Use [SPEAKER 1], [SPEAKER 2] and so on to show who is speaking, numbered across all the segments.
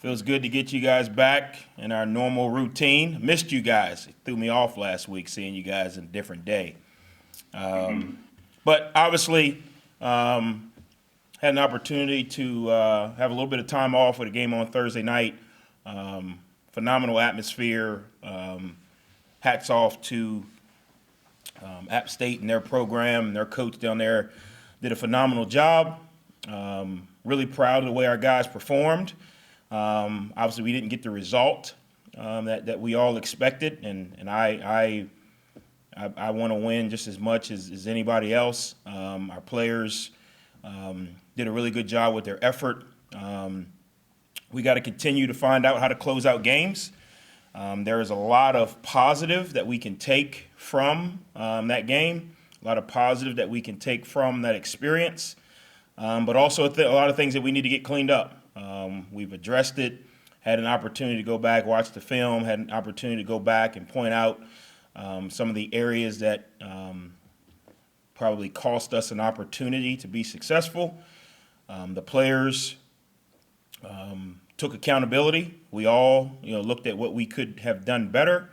[SPEAKER 1] Feels good to get you guys back in our normal routine. Missed you guys. It threw me off last week seeing you guys in a different day. But obviously, had an opportunity to have a little bit of time off with a game on Thursday night. Phenomenal atmosphere. Hats off to App State and their program and their coach down there did a phenomenal job. Really proud of the way our guys performed. Obviously, we didn't get the result that we all expected, and I want to win just as much as anybody else. Our players did a really good job with their effort. We got to continue to find out how to close out games. There is a lot of positive that we can take from that game, a lot of positive that we can take from that experience, but also a lot of things that we need to get cleaned up. We've addressed it, had an opportunity to go back, watch the film, had an opportunity to go back and point out some of the areas that probably cost us an opportunity to be successful. The players took accountability. We all, looked at what we could have done better,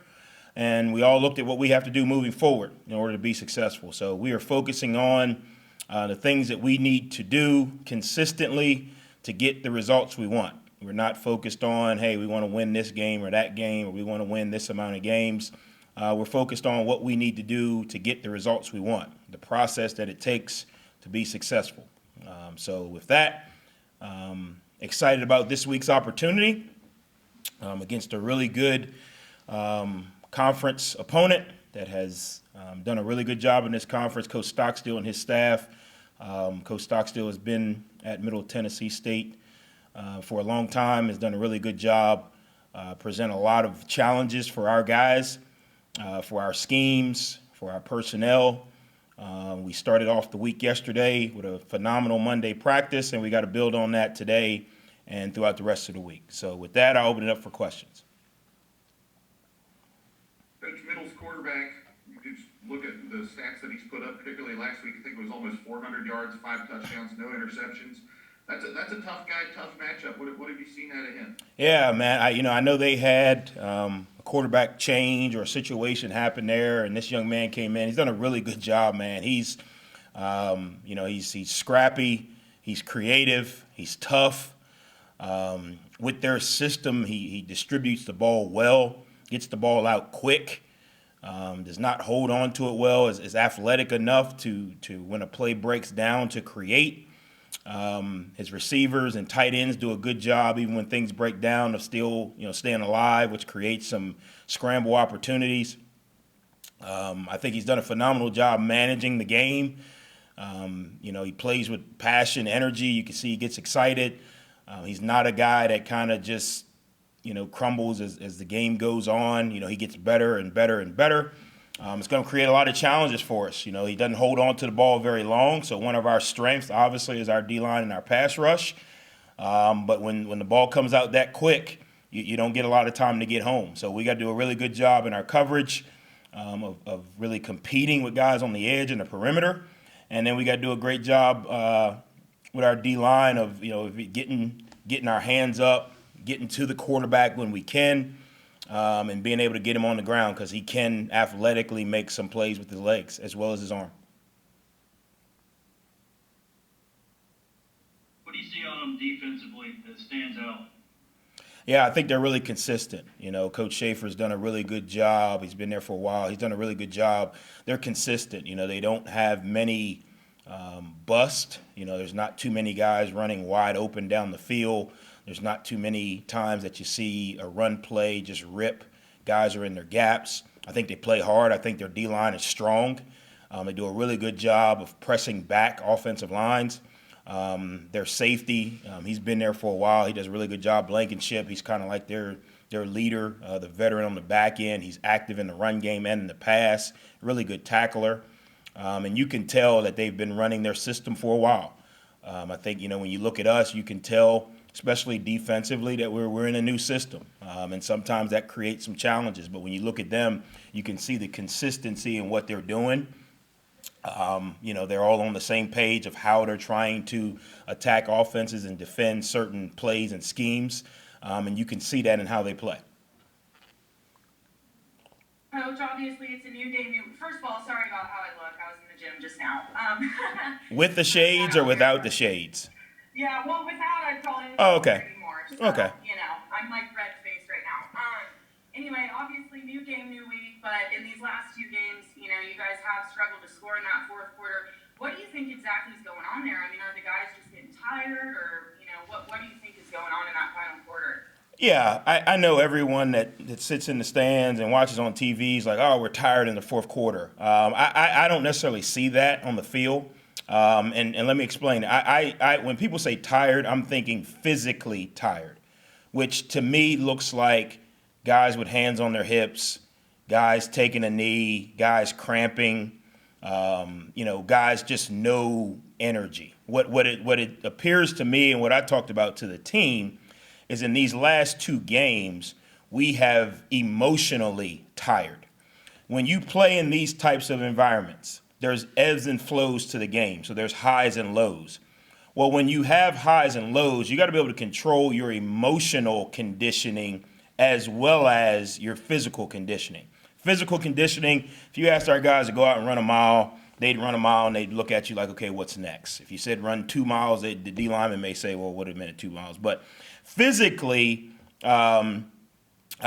[SPEAKER 1] and we all looked at what we have to do moving forward in order to be successful. So we are focusing on the things that we need to do consistently to get the results we want. We're not focused on, hey, we want to win this game or that game, or we want to win this amount of games. We're focused on what we need to do to get the results we want, the process that it takes to be successful. So with that, excited about this week's opportunity against a really good conference opponent that has done a really good job in this conference. Coach Stockstill and his staff. Coach Stockstill has been at Middle Tennessee State for a long time, has done a really good job, present a lot of challenges for our guys, for our schemes, for our personnel. We started off the week yesterday with a phenomenal Monday practice, and we got to build on that today and throughout the rest of the week. So with that, I'll open it up for questions.
[SPEAKER 2] Coach, Middle's quarterback, you could look at the stats that he's put up, particularly last week. I think it was almost 400 yards, 5 touchdowns, no interceptions. That's a tough guy, tough matchup. What have you seen out of him?
[SPEAKER 1] Yeah, man. I know they had a quarterback change or a situation happen there, and this young man came in. He's done a really good job, man. He's scrappy, he's creative, he's tough. With their system, he distributes the ball well, gets the ball out quick, does not hold on to it well, is athletic enough to when a play breaks down to create. His receivers and tight ends do a good job, even when things break down, of still, staying alive, which creates some scramble opportunities. I think he's done a phenomenal job managing the game. He plays with passion, energy. You can see he gets excited. He's not a guy that kind of just, crumbles as the game goes on. He gets better and better and better. It's going to create a lot of challenges for us. He doesn't hold on to the ball very long, so one of our strengths, obviously, is our D-line and our pass rush. But when the ball comes out that quick, you don't get a lot of time to get home. So we got to do a really good job in our coverage of really competing with guys on the edge and the perimeter. And then we got to do a great job with our D-line of getting our hands up, getting to the quarterback when we can, and being able to get him on the ground, because he can athletically make some plays with his legs as well as his arm.
[SPEAKER 3] What do you see on them defensively that stands out?
[SPEAKER 1] Yeah, I think they're really consistent. Coach Schaefer's done a really good job. He's been there for a while. He's done a really good job. They're consistent. They don't have many bust. There's not too many guys running wide open down the field. There's not too many times that you see a run play just rip. Guys are in their gaps. I think they play hard. I think their D-line is strong. They do a really good job of pressing back offensive lines. Their safety, he's been there for a while. He does a really good job. Blankenship, he's kind of like their leader, the veteran on the back end. He's active in the run game and in the pass. Really good tackler. And you can tell that they've been running their system for a while. I think, when you look at us, you can tell, especially defensively, that we're in a new system. And sometimes that creates some challenges. But when you look at them, you can see the consistency in what they're doing. They're all on the same page of how they're trying to attack offenses and defend certain plays and schemes. And you can see that in how they play.
[SPEAKER 4] Coach, obviously it's a new game. First of all, sorry about how I look. I was in the gym just now.
[SPEAKER 1] With the shades or without the shades?
[SPEAKER 4] Yeah, well, without, I'd probably
[SPEAKER 1] Oh, okay.
[SPEAKER 4] anymore. So,
[SPEAKER 1] Okay.
[SPEAKER 4] you know, I'm like red faced right now. Anyway, obviously new game, new week, but in these last two games, you know, you guys have struggled to score in that fourth quarter. What do you think exactly is going on there? I mean, are the guys just getting tired, or, you know, what do you think is going on in that final quarter?
[SPEAKER 1] Yeah, I know everyone that sits in the stands and watches on TV is like, oh, we're tired in the fourth quarter. I don't necessarily see that on the field. And let me explain. When people say tired, I'm thinking physically tired, which to me looks like guys with hands on their hips, guys taking a knee, guys cramping, guys just no energy. What it appears to me and what I talked about to the team is in these last two games, we have emotionally tired. When you play in these types of environments, there's ebbs and flows to the game. So there's highs and lows. Well, when you have highs and lows, you got to be able to control your emotional conditioning as well as your physical conditioning. Physical conditioning, if you asked our guys to go out and run a mile, they'd run a mile and they'd look at you like, okay, what's next? If you said run 2 miles, the D lineman may say, well, what a minute, 2 miles. But physically, I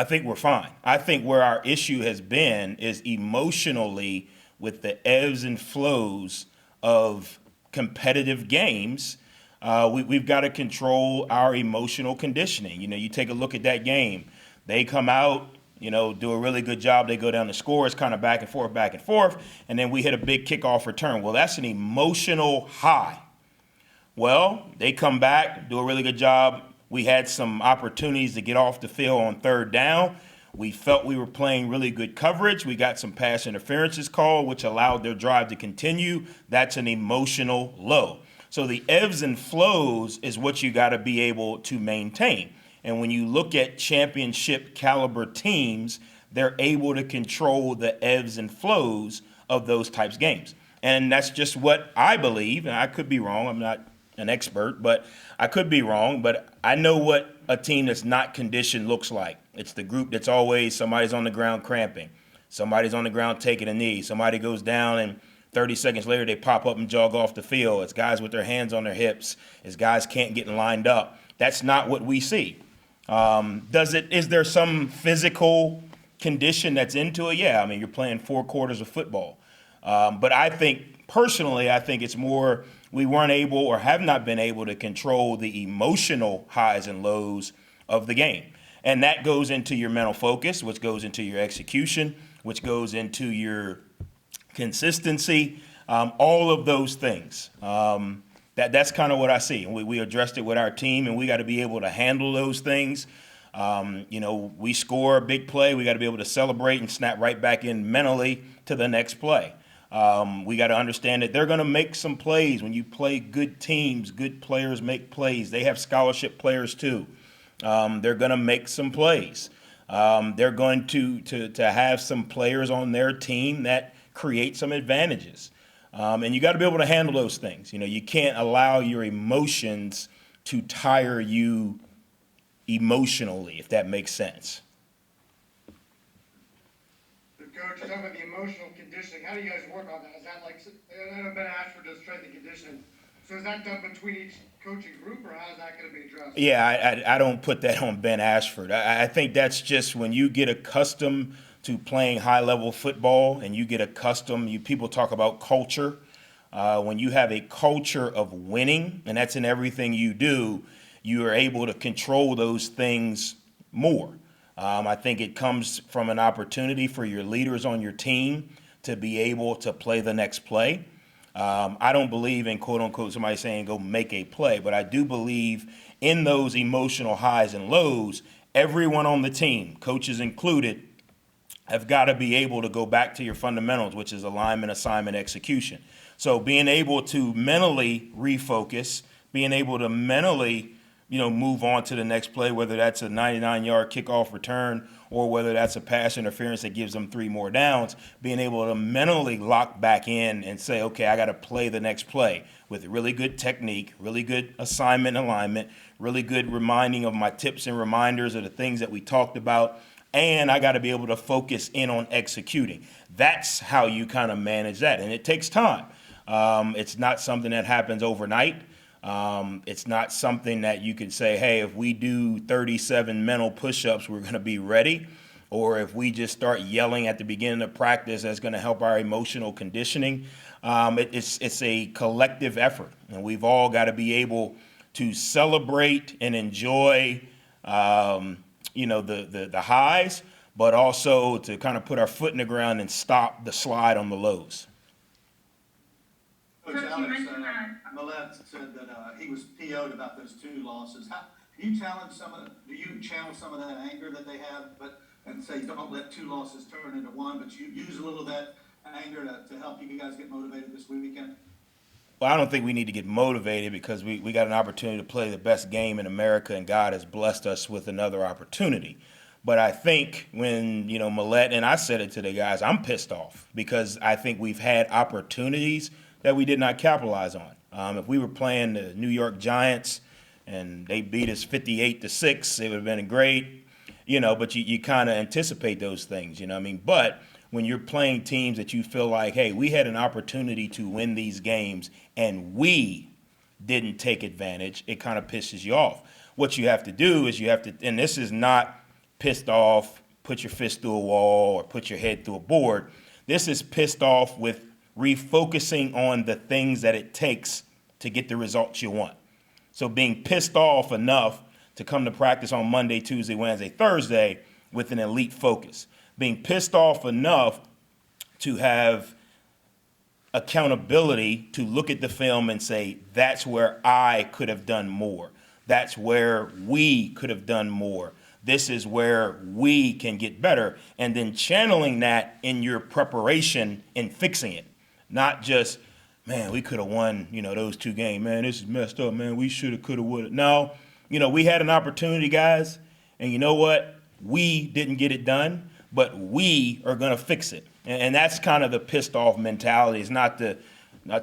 [SPEAKER 1] think we're fine. I think where our issue has been is emotionally with the ebbs and flows of competitive games. We've got to control our emotional conditioning. You know, you take a look at that game. They come out, do a really good job. They go down the score. It's kind of back and forth. And then we hit a big kickoff return. Well, that's an emotional high. Well, they come back, do a really good job. We had some opportunities to get off the field on third down. We felt we were playing really good coverage. We got some pass interferences called, which allowed their drive to continue. That's an emotional low. So the ebbs and flows is what you got to be able to maintain. And when you look at championship caliber teams, they're able to control the ebbs and flows of those types of games. And that's just what I believe. And I could be wrong. I'm not an expert, but I could be wrong. But I know what a team that's not conditioned looks like. It's the group that's always somebody's on the ground cramping. Somebody's on the ground taking a knee. Somebody goes down and 30 seconds later they pop up and jog off the field. It's guys with their hands on their hips. It's guys can't get lined up. That's not what we see. Is there some physical condition that's into it? Yeah, I mean, you're playing 4 quarters of football. But I think it's more we weren't able or have not been able to control the emotional highs and lows of the game. And that goes into your mental focus, which goes into your execution, which goes into your consistency, all of those things. That's kind of what I see. We addressed it with our team, and we got to be able to handle those things. We score a big play. We got to be able to celebrate and snap right back in mentally to the next play. We got to understand that they're going to make some plays. When you play good teams, good players make plays. They have scholarship players too. They're going to make some plays. They're going to have some players on their team that create some advantages. And you got to be able to handle those things. You can't allow your emotions to tire you emotionally, if that makes sense.
[SPEAKER 5] Coach, you're talking about the emotional conditioning. How do you guys work on that? Is that like, I know Ben Ashford does strength and conditioning. So is that done between each coaching group, or how is that going to be addressed?
[SPEAKER 1] Yeah, I don't put that on Ben Ashford. I think that's just when you get accustomed to playing high-level football and you get accustomed, people talk about culture. When you have a culture of winning, and that's in everything you do, you are able to control those things more. I think it comes from an opportunity for your leaders on your team to be able to play the next play. I don't believe in, quote unquote, somebody saying go make a play, but I do believe in those emotional highs and lows. Everyone on the team, coaches included, have got to be able to go back to your fundamentals, which is alignment, assignment, execution. So being able to mentally refocus, being able to mentally move on to the next play, whether that's a 99-yard kickoff return or whether that's a pass interference that gives them 3 more downs, being able to mentally lock back in and say, okay, I got to play the next play with really good technique, really good assignment and alignment, really good reminding of my tips and reminders of the things that we talked about, and I got to be able to focus in on executing. That's how you kind of manage that, and it takes time. It's not something that happens overnight. It's not something that you can say, hey, if we do 37 mental push-ups, we're going to be ready. Or if we just start yelling at the beginning of practice, that's going to help our emotional conditioning. It's a collective effort, and we've all got to be able to celebrate and enjoy, the highs, but also to kind of put our foot in the ground and stop the slide on the lows.
[SPEAKER 6] Coach
[SPEAKER 4] Coach, you
[SPEAKER 6] Alex,
[SPEAKER 4] mentioned that.
[SPEAKER 6] Millett said that he was PO'd about those 2 losses. Do you challenge some of that anger that they have, and say don't let 2 losses turn into 1, but you use a little of that anger to help you guys get motivated this weekend?
[SPEAKER 1] Well, I don't think we need to get motivated because we got an opportunity to play the best game in America, and God has blessed us with another opportunity. But I think when, Millett, and I said it to the guys, I'm pissed off because I think we've had opportunities that we did not capitalize on. If we were playing the New York Giants and they beat us 58-6, it would have been great, but you kind of anticipate those things, But when you're playing teams that you feel like, hey, we had an opportunity to win these games and we didn't take advantage, it kind of pisses you off. What you have to do is and this is not pissed off, put your fist through a wall or put your head through a board. This is pissed off with refocusing on the things that it takes to get the results you want. So being pissed off enough to come to practice on Monday, Tuesday, Wednesday, Thursday with an elite focus. Being pissed off enough to have accountability to look at the film and say, that's where I could have done more. That's where we could have done more. This is where we can get better. And then channeling that in your preparation and fixing it. Not just, man, we could have won, those 2 games. Man, this is messed up, man. We should have, could have, would have. No, we had an opportunity, guys. And you know what? We didn't get it done, but we are going to fix it. And that's kind of the pissed off mentality. It's not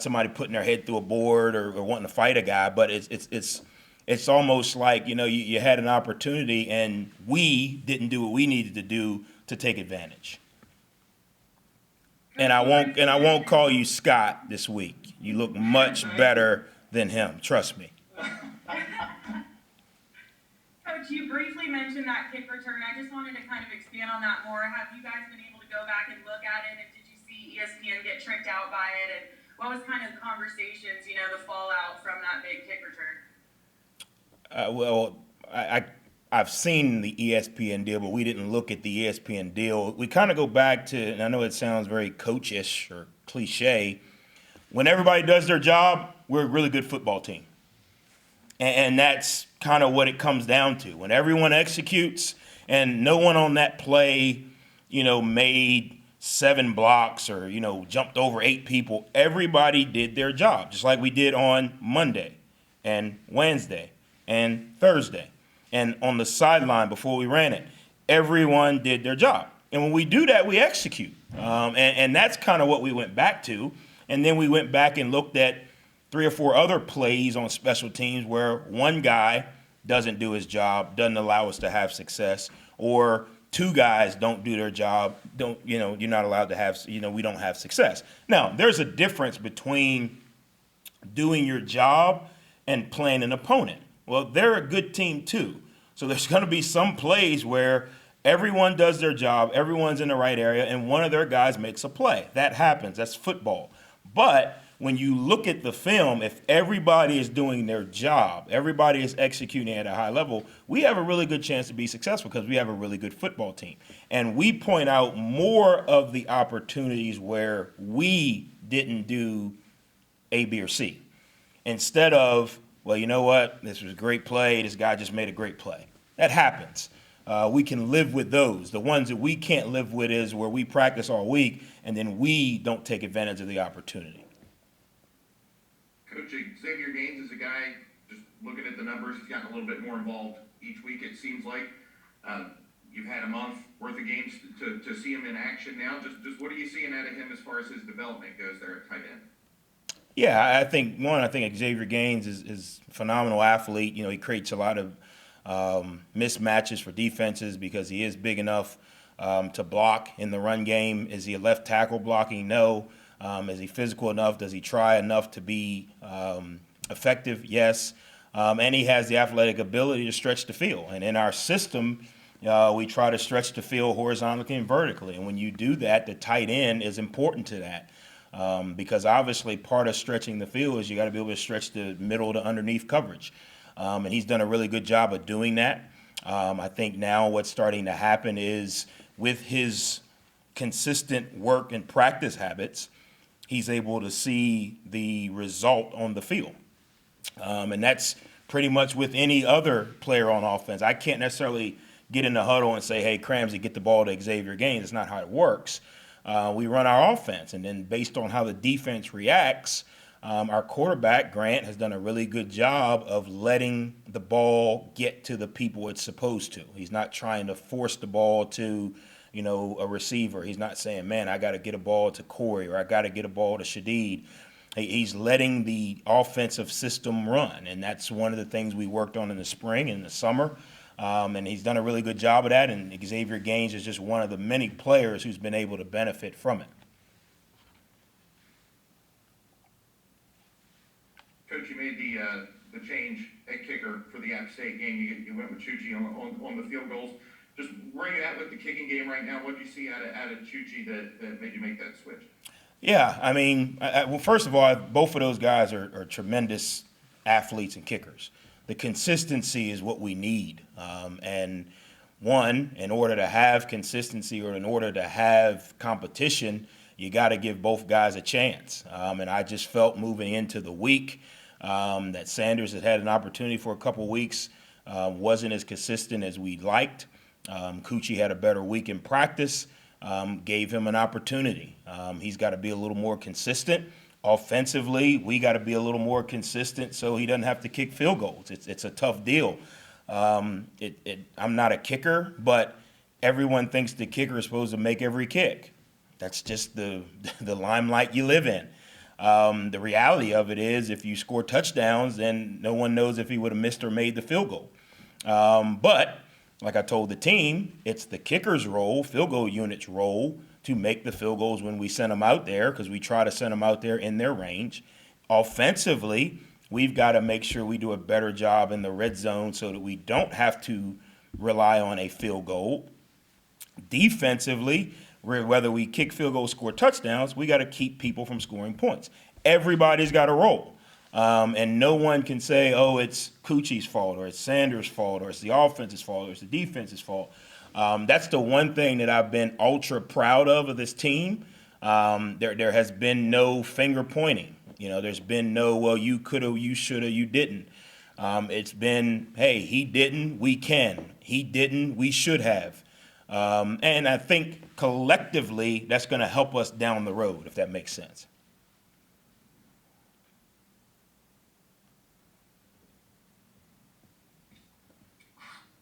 [SPEAKER 1] somebody putting their head through a board or wanting to fight a guy, but it's almost like, you had an opportunity and we didn't do what we needed to do to take advantage. And I won't call you Scott this week. You look much better than him. Trust me.
[SPEAKER 4] Coach, you briefly mentioned that kick return. I just wanted to kind of expand on that more. Have you guys been able to go back and look at it? And did you see ESPN get tricked out by it? And what was kind of the conversations, the fallout from that big kick return?
[SPEAKER 1] I've seen the ESPN deal, but we didn't look at the ESPN deal. We kind of go back to, and I know it sounds very coach-ish or cliche, when everybody does their job, we're a really good football team. And that's kind of what it comes down to. When everyone executes and no one on that play, made 7 blocks or, jumped over 8 people, everybody did their job, just like we did on Monday and Wednesday and Thursday. And on the sideline before we ran it, everyone did their job. And when we do that, we execute. And that's kind of what we went back to. And then we went back and looked at 3 or 4 other plays on special teams where one guy doesn't do his job, doesn't allow us to have success, or 2 guys don't do their job, you're not allowed to have, we don't have success. Now, there's a difference between doing your job and playing an opponent. Well, they're a good team too. So there's going to be some plays where everyone does their job, everyone's in the right area, and one of their guys makes a play. That happens. That's football. But when you look at the film, if everybody is doing their job, everybody is executing at a high level, we have a really good chance to be successful because we have a really good football team. And we point out more of the opportunities where we didn't do A, B, or C. Instead of, well, you know what? This was a great play. This guy just made a great play. That happens. We can live with those. The ones that we can't live with is where we practice all week and then we don't take advantage of the opportunity.
[SPEAKER 2] Coach, Xavier Gains is a guy, just looking at the numbers, he's gotten a little bit more involved each week, it seems like. You've had a month worth of games to see him in action now. Just what are you seeing out of him as far as his development goes there at tight end?
[SPEAKER 1] Yeah, I think Xavier Gains is a phenomenal athlete. You know, he creates a lot of mismatches for defenses because he is big enough to block in the run game. Is he a left tackle blocking? No. Is he physical enough? Does he try enough to be effective? Yes. And he has the athletic ability to stretch the field. And in our system, we try to stretch the field horizontally and vertically. And when you do that, the tight end is important to that. Because obviously part of stretching the field is you got to be able to stretch the middle to underneath coverage. And he's done a really good job of doing that. I think now what's starting to happen is with his consistent work and practice habits, he's able to see the result on the field. And that's pretty much with any other player on offense. I can't necessarily get in the huddle and say, hey, Cramsey, get the ball to Xavier Gaines. It's not how it works. We run our offense, and then based on how the defense reacts, our quarterback, Grant, has done a really good job of letting the ball get to the people it's supposed to. He's not trying to force the ball to, a receiver. He's not saying, man, I got to get a ball to Corey or I got to get a ball to Shadeed. He's letting the offensive system run, and that's one of the things we worked on in the spring and in the summer. And he's done a really good job of that, and Xavier Gaines is just one of the many players who's been able to benefit from it.
[SPEAKER 2] Coach, you made the change at kicker for the App State game. You went with Chuchi on the field goals. Just where you at with the kicking game right now? What did you see out of Chuchi that made you make that switch?
[SPEAKER 1] Yeah, I mean, well, first of all, both of those guys are tremendous athletes and kickers. The consistency is what we need. And one, in order to have consistency or in order to have competition, you got to give both guys a chance. And I just felt moving into the week that Sanders had an opportunity for a couple weeks, wasn't as consistent as we liked. Coochie had a better week in practice, gave him an opportunity. He's got to be a little more consistent. Offensively, we got to be a little more consistent so he doesn't have to kick field goals. It's a tough deal. I'm not a kicker, but everyone thinks the kicker is supposed to make every kick. That's just the limelight you live in. The reality of it is if you score touchdowns, then no one knows if he would have missed or made the field goal. But like I told the team, it's the kicker's role, field goal unit's role, to make the field goals when we send them out there because we try to send them out there in their range. Offensively, we've got to make sure we do a better job in the red zone so that we don't have to rely on a field goal. Defensively, whether we kick field goals, score touchdowns, we got to keep people from scoring points. Everybody's got a role. And no one can say, oh, it's Coochie's fault or it's Sanders' fault or it's the offense's fault or it's the defense's fault. That's the one thing that I've been ultra proud of this team. There has been no finger pointing. There's been no, well, you coulda, you shoulda, you didn't. It's been, hey, he didn't, we can. He didn't, we should have. And I think collectively that's going to help us down the road, if that makes sense.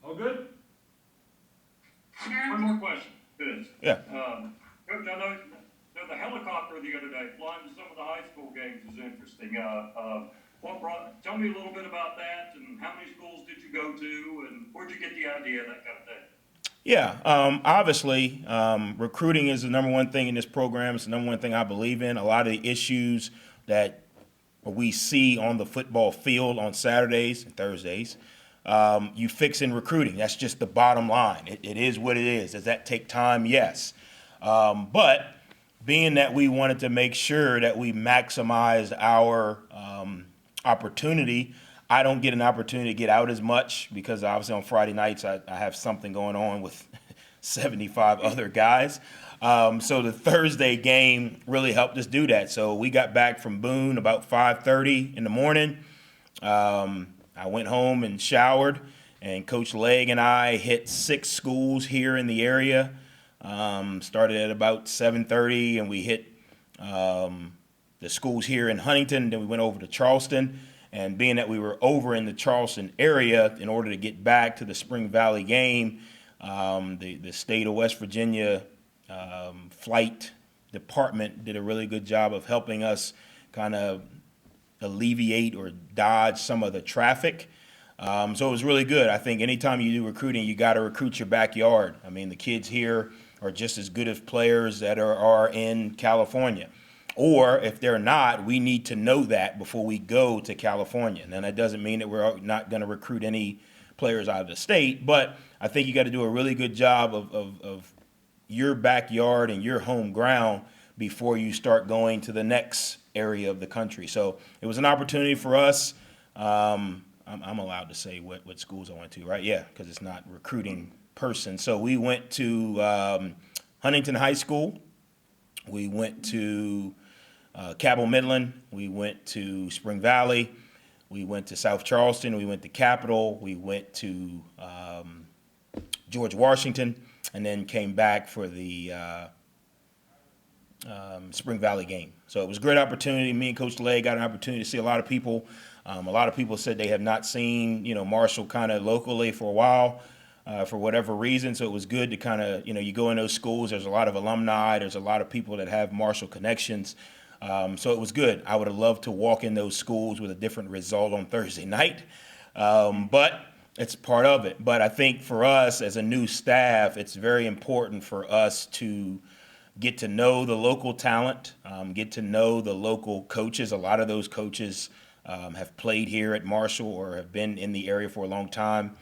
[SPEAKER 3] All good? One more question. Good.
[SPEAKER 1] Yeah.
[SPEAKER 3] Coach, I know the helicopter the other day flying to some of the high school games is interesting. Tell me a little bit about that and how many schools did you go to and where'd you get the idea, that kind of thing?
[SPEAKER 1] Yeah, obviously, recruiting is the number one thing in this program. It's the number one thing I believe in. A lot of the issues that we see on the football field on Saturdays and Thursdays, you fix in recruiting. That's just the bottom line. It is what it is. Does that take time? Yes. But being that we wanted to make sure that we maximized our opportunity, I don't get an opportunity to get out as much because obviously on Friday nights I have something going on with 75 other guys. So the Thursday game really helped us do that. So we got back from Boone about 5:30 in the morning. I went home and showered, and Coach Legg and I hit 6 schools here in the area. Started at about 7:30, and we hit the schools here in Huntington. Then we went over to Charleston, And being that we were over in the Charleston area, in order to get back to the Spring Valley game, the state of West Virginia flight department did a really good job of helping us kind of alleviate or dodge some of the traffic. So it was really good. I think anytime you do recruiting, you got to recruit your backyard. I mean, the kids here are just as good as players that are in California. Or if they're not, we need to know that before we go to California. And that doesn't mean that we're not going to recruit any players out of the state, but I think you got to do a really good job of your backyard and your home ground before you start going to the next area of the country. So it was an opportunity for us. I'm allowed to say what schools I went to, right? Yeah, because it's not recruiting person. So we went to Huntington High School. We went to Cabell Midland. We went to Spring Valley. We went to South Charleston. We went to Capitol. We went to George Washington, and then came back for the Spring Valley game. So it was a great opportunity. Me and Coach Lay got an opportunity to see a lot of people. A lot of people said they have not seen, Marshall kind of locally for a while for whatever reason. So it was good to kind of, you go in those schools. There's a lot of alumni. There's a lot of people that have Marshall connections. So it was good. I would have loved to walk in those schools with a different result on Thursday night. But it's part of it. But I think for us as a new staff, it's very important for us to get to know the local talent, get to know the local coaches. A lot of those coaches have played here at Marshall or have been in the area for a long time.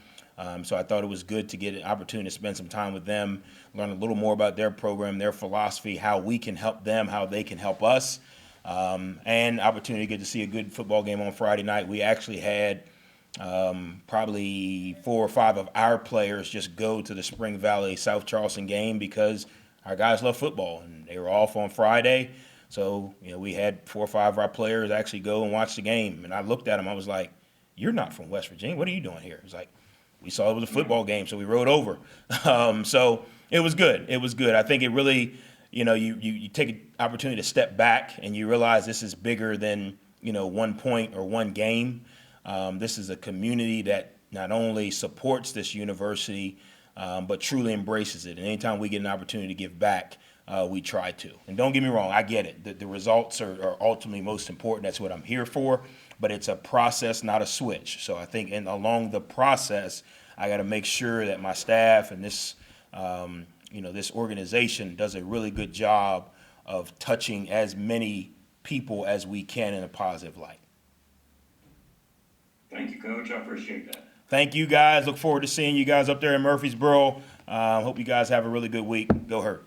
[SPEAKER 1] So I thought it was good to get an opportunity to spend some time with them, learn a little more about their program, their philosophy, how we can help them, how they can help us, and opportunity to get to see a good football game on Friday night. We actually had probably 4 or 5 of our players just go to the Spring Valley South Charleston game because our guys love football, and they were off on Friday. So, we had 4 or 5 of our players actually go and watch the game. And I looked at them, I was like, "You're not from West Virginia. What are you doing here?" It was like, "We saw it was a football game, so we rode over." So it was good. It was good. I think it really, you take an opportunity to step back and you realize this is bigger than, 1 point or 1 game. This is a community that not only supports this university, but truly embraces it. And anytime we get an opportunity to give back, we try to. And don't get me wrong, I get it. The results are ultimately most important. That's what I'm here for. But it's a process, not a switch. So I think along the process, I got to make sure that my staff and this, this organization does a really good job of touching as many people as we can in a positive light.
[SPEAKER 3] Thank you, Coach. I appreciate that.
[SPEAKER 1] Thank you, guys. Look forward to seeing you guys up there in Murfreesboro. Hope you guys have a really good week. Go Herd.